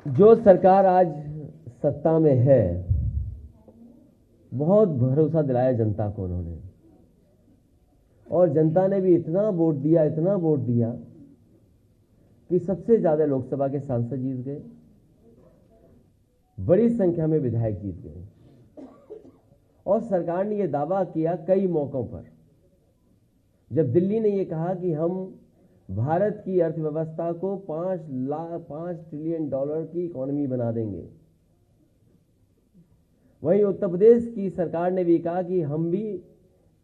जो सरकार आज सत्ता में है, बहुत भरोसा दिलाया जनता को उन्होंने, और जनता ने भी इतना वोट दिया कि सबसे ज्यादा लोकसभा के सांसद जीत गए, बड़ी संख्या में विधायक जीत गए। और सरकार ने यह दावा किया कई मौकों पर, जब दिल्ली ने यह कहा कि हम भारत की अर्थव्यवस्था को 5 ट्रिलियन डॉलर की इकोनॉमी बना देंगे, वहीं उत्तर प्रदेश की सरकार ने भी कहा कि हम भी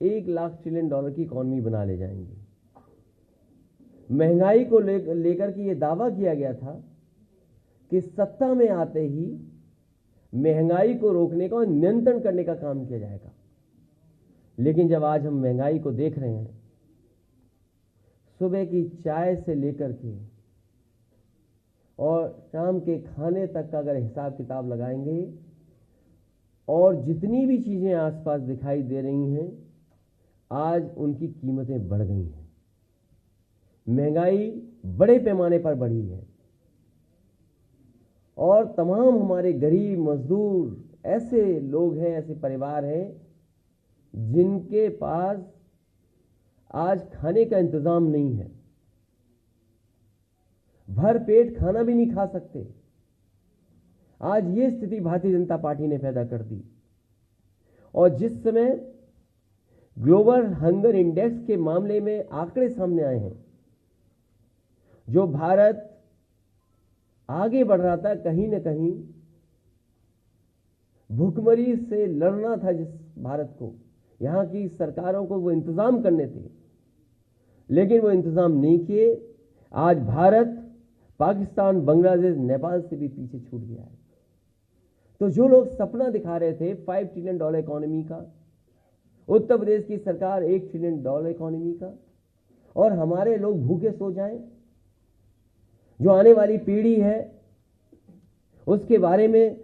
1 लाख ट्रिलियन डॉलर की इकोनॉमी बना ले जाएंगे। महंगाई को लेकर के यह दावा किया गया था कि सत्ता में आते ही महंगाई को रोकने का और नियंत्रण करने का काम किया जाएगा। लेकिन जब आज हम महंगाई को देख रहे हैं, सुबह की चाय से लेकर के और शाम के खाने तक का अगर हिसाब किताब लगाएंगे, और जितनी भी चीजें आसपास दिखाई दे रही हैं, आज उनकी कीमतें बढ़ गई हैं। महंगाई बड़े पैमाने पर बढ़ी है और तमाम हमारे गरीब मजदूर ऐसे लोग हैं, ऐसे परिवार हैं जिनके पास आज खाने का इंतजाम नहीं है, भर पेट खाना भी नहीं खा सकते। आज ये स्थिति भारतीय जनता पार्टी ने पैदा कर दी। और जिस समय ग्लोबल हंगर इंडेक्स के मामले में आंकड़े सामने आए हैं, जो भारत आगे बढ़ रहा था, कहीं ना कहीं भूखमरी से लड़ना था जिस भारत को, यहां की सरकारों को वो इंतजाम करने थे, लेकिन वो इंतजाम नहीं किए। आज भारत पाकिस्तान, बांग्लादेश, नेपाल से भी पीछे छूट गया है। तो जो लोग सपना दिखा रहे थे 5 ट्रिलियन डॉलर इकोनॉमी का, उत्तर प्रदेश की सरकार 1 ट्रिलियन डॉलर इकोनॉमी का, और हमारे लोग भूखे सो जाएं, जो आने वाली पीढ़ी है उसके बारे में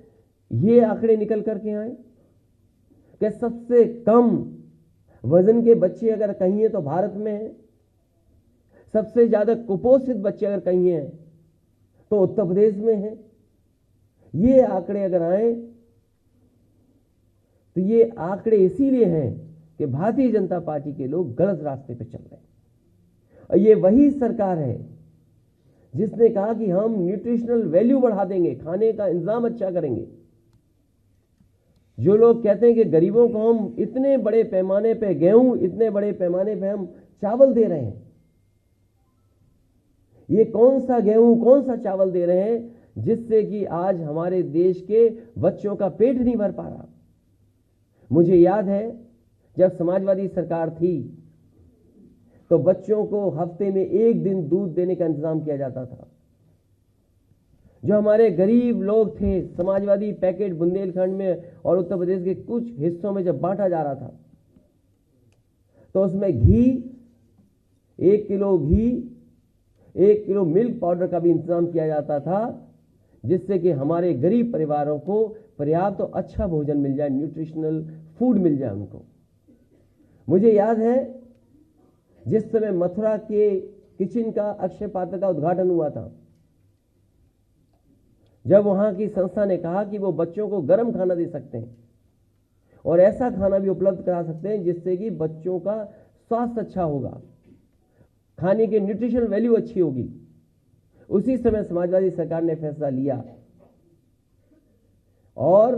ये आंकड़े निकल करके आए कि सबसे कम वजन के बच्चे अगर कहीं हैं तो भारत में है, सबसे ज्यादा कुपोषित बच्चे अगर कहीं हैं तो उत्तर प्रदेश में है। ये आंकड़े अगर आए तो ये आंकड़े इसीलिए हैं कि भारतीय जनता पार्टी के लोग गलत रास्ते पर चल रहे हैं। और ये वही सरकार है जिसने कहा कि हम न्यूट्रिशनल वैल्यू बढ़ा देंगे, खाने का इंतजाम अच्छा करेंगे। जो लोग कहते हैं कि गरीबों को हम इतने बड़े पैमाने पे गेहूं, इतने बड़े पैमाने पे हम चावल दे रहे हैं, ये कौन सा गेहूं, कौन सा चावल दे रहे हैं जिससे कि आज हमारे देश के बच्चों का पेट नहीं भर पा रहा। मुझे याद है जब समाजवादी सरकार थी तो बच्चों को हफ्ते में 1 दिन दूध देने का इंतजाम किया जाता था। जो हमारे गरीब लोग थे, समाजवादी पैकेट बुंदेलखंड में और उत्तर प्रदेश के कुछ हिस्सों में जब बांटा जा रहा था तो उसमें घी, 1 किलो घी, 1 किलो मिल्क पाउडर का भी इंतजाम किया जाता था, जिससे कि हमारे गरीब परिवारों को पर्याप्त और अच्छा भोजन मिल जाए, न्यूट्रिशनल फूड मिल जाए उनको। मुझे याद है जिस समय मथुरा के किचन का अक्षय पात्र का उद्घाटन हुआ था, जब वहां की संस्था ने कहा कि वो बच्चों को गर्म खाना दे सकते हैं और ऐसा खाना भी उपलब्ध करा सकते हैं जिससे कि बच्चों का स्वास्थ्य अच्छा होगा, खाने की न्यूट्रिशनल वैल्यू अच्छी होगी। उसी समय समाजवादी सरकार ने फैसला लिया और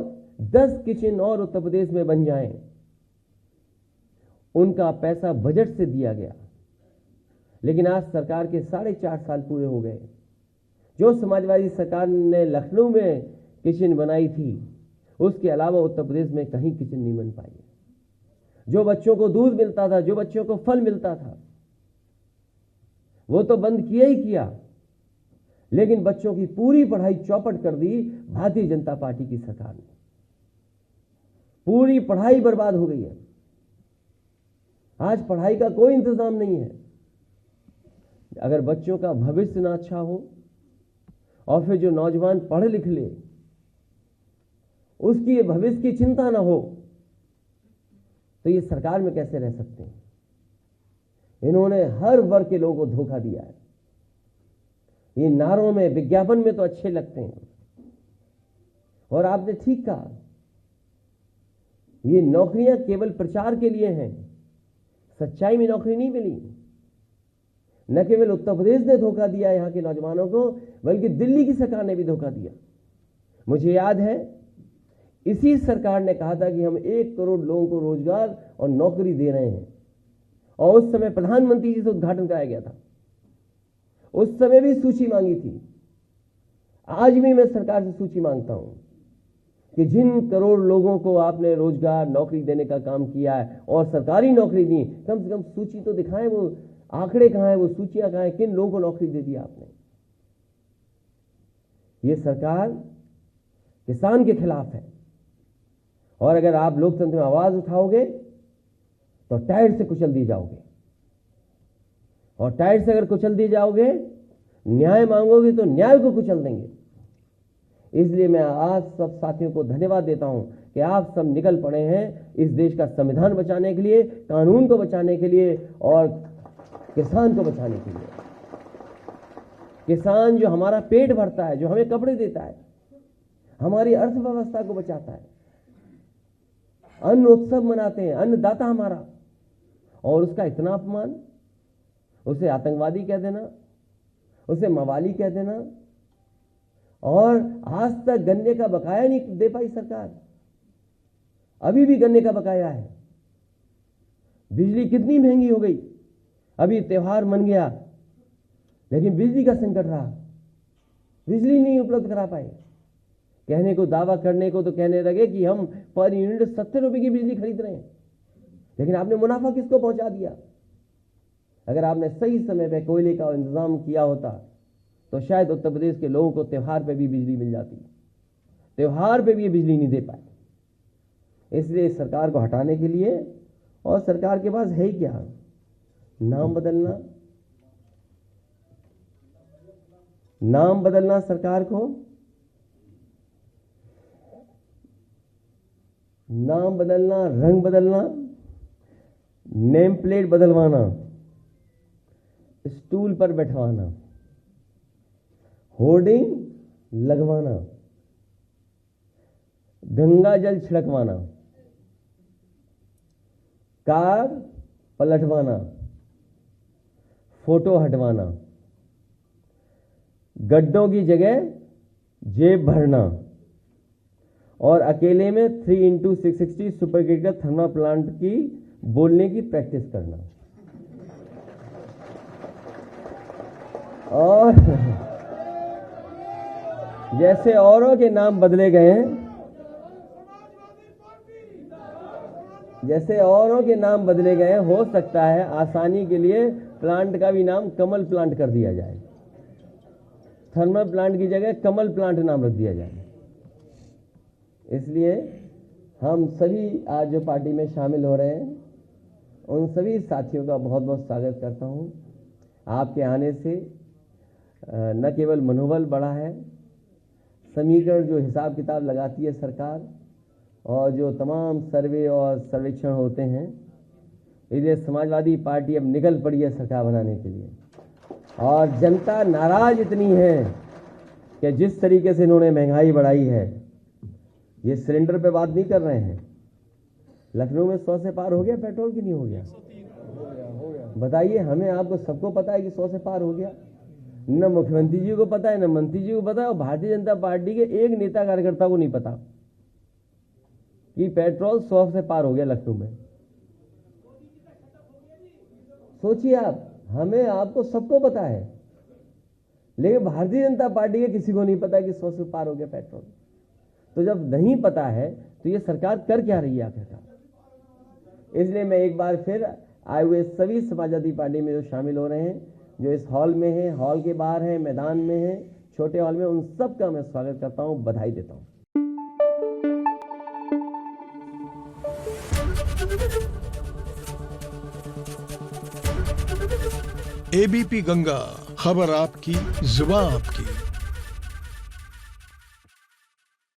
10 किचन और उत्तर प्रदेश में बन जाएं, उनका पैसा बजट से दिया गया। लेकिन आज सरकार के 4.5 साल पूरे हो गए। जो समाजवादी सरकार ने लखनऊ में किचन बनाई थी, उसके अलावा उत्तर प्रदेश में कहीं किचन नहीं बन पाई। जो बच्चों को दूध मिलता था, जो बच्चों को फल मिलता था, वो तो बंद किया ही किया, लेकिन बच्चों की पूरी पढ़ाई चौपट कर दी भारतीय जनता पार्टी की सरकार ने। पूरी पढ़ाई बर्बाद हो गई है। आज पढ़ाई का कोई इंतजाम नहीं है। अगर बच्चों का भविष्य ना अच्छा हो और फिर जो नौजवान पढ़ लिख ले उसकी भविष्य की चिंता ना हो, तो ये सरकार में कैसे रह सकते हैं। इन्होंने हर वर्ग के लोगों को धोखा दिया है। ये नारों में, विज्ञापन में तो अच्छे लगते हैं, और आपने ठीक कहा, ये नौकरियां केवल प्रचार के लिए हैं, सच्चाई में नौकरी नहीं मिली। न केवल उत्तर प्रदेश ने धोखा दिया यहां के नौजवानों को, बल्कि दिल्ली की सरकार ने भी धोखा दिया। मुझे याद है इसी सरकार ने कहा था कि हम 1 करोड़ लोगों को रोजगार और नौकरी दे रहे हैं, और उस समय प्रधानमंत्री जी से उद्घाटन कराया गया था। उस समय भी सूची मांगी थी। आज भी मैं सरकार से सूची मांगता हूं कि जिन करोड़ लोगों को आपने रोजगार नौकरी देने का काम किया है और सरकारी नौकरी दी, कम से कम सूची तो दिखाएं, वो आंकड़े कहां हैं, वो सूचियां कहां हैं, किन लोगों को नौकरी दे दी आपने। ये सरकार किसान के खिलाफ है, और अगर आप लोकतंत्र में आवाज उठाओगे तो टायर से कुचल दिए जाओगे, और टायर से अगर कुचल दिए जाओगे, न्याय मांगोगे तो न्याय को कुचल देंगे। इसलिए मैं आज सब साथियों को धन्यवाद देता हूं कि आप सब निकल पड़े हैं इस देश का संविधान बचाने के लिए, कानून को बचाने के लिए और किसान को बचाने के लिए। किसान जो हमारा पेट भरता है, जो हमें कपड़े देता है, हमारी अर्थव्यवस्था को बचाता है, अन्न उत्सव मनाते हैं, अन्नदाता हमारा, और उसका इतना अपमान, उसे आतंकवादी कह देना, उसे मवाली कह देना, और आज तक गन्ने का बकाया नहीं दे पाई सरकार। अभी भी गन्ने का बकाया है। बिजली कितनी महंगी हो गई, अभी त्योहार मन गया लेकिन बिजली का संकट रहा, बिजली नहीं उपलब्ध करा पाए। कहने को दावा करने को तो कहने लगे कि हम पर यूनिट 70 रुपए की बिजली खरीद रहे हैं, लेकिन आपने मुनाफा किसको पहुंचा दिया। अगर आपने सही समय पे कोयले का इंतजाम किया होता तो शायद उत्तर प्रदेश के लोगों को त्योहार पे भी बिजली मिल जाती। त्योहार पे भी ये बिजली नहीं दे पाए। इसलिए इस सरकार को हटाने के लिए, और सरकार के पास है ही क्या, नाम बदलना, नाम बदलना सरकार को, नाम बदलना, रंग बदलना, नेम प्लेट बदलवाना, स्टूल पर बैठवाना, होर्डिंग लगवाना, गंगा जल छिड़कवाना, कार पलटवाना, फोटो हटवाना, गड्ढों की जगह जेब भरना, और अकेले में 3x660 super critical thermal plant की बोलने की प्रैक्टिस करना। और जैसे औरों के नाम बदले गए हैं, जैसे औरों के नाम बदले गए, हो सकता है आसानी के लिए प्लांट का भी नाम कमल प्लांट कर दिया जाए। थर्मल प्लांट की जगह कमल प्लांट नाम रख दिया जाए। इसलिए हम सभी आज जो पार्टी में शामिल हो रहे हैं, उन सभी साथियों का बहुत बहुत स्वागत करता हूं। आपके आने से न केवल मनोबल बढ़ा है, समीकरण जो हिसाब किताब लगाती है सरकार, और जो तमाम सर्वे और सर्वेक्षण होते हैं, इसलिए समाजवादी पार्टी अब निकल पड़ी है सरकार बनाने के लिए। और जनता नाराज इतनी है कि जिस तरीके से इन्होंने महंगाई बढ़ाई है, ये सिलेंडर पे बात नहीं कर रहे हैं, लखनऊ में 100 से पार हो गया पेट्रोल की नहीं हो गया? बताइए हमें, आपको सबको पता है कि 100 से पार हो गया। न मुख्यमंत्री जी को पता है, न मंत्री जी को पता है, और भारतीय जनता पार्टी के एक नेता कार्यकर्ता को नहीं पता कि पेट्रोल 100 से पार हो गया लखनऊ में। सोचिए आप, हमें आपको सबको पता है, लेकिन भारतीय जनता पार्टी के किसी को नहीं पता कि 100 से पार हो गया पेट्रोल। तो जब नहीं पता है तो ये सरकार कर क्या रही है आखिरकार। इसलिए मैं एक बार फिर आए हुए सभी समाजवादी पार्टी में जो शामिल हो रहे हैं, जो इस हॉल में हैं, हॉल के बाहर हैं, मैदान में हैं, छोटे हॉल में, उन सब का मैं स्वागत करता हूं, बधाई देता हूं। एबीपी गंगा, खबर आपकी, जुबान आपकी।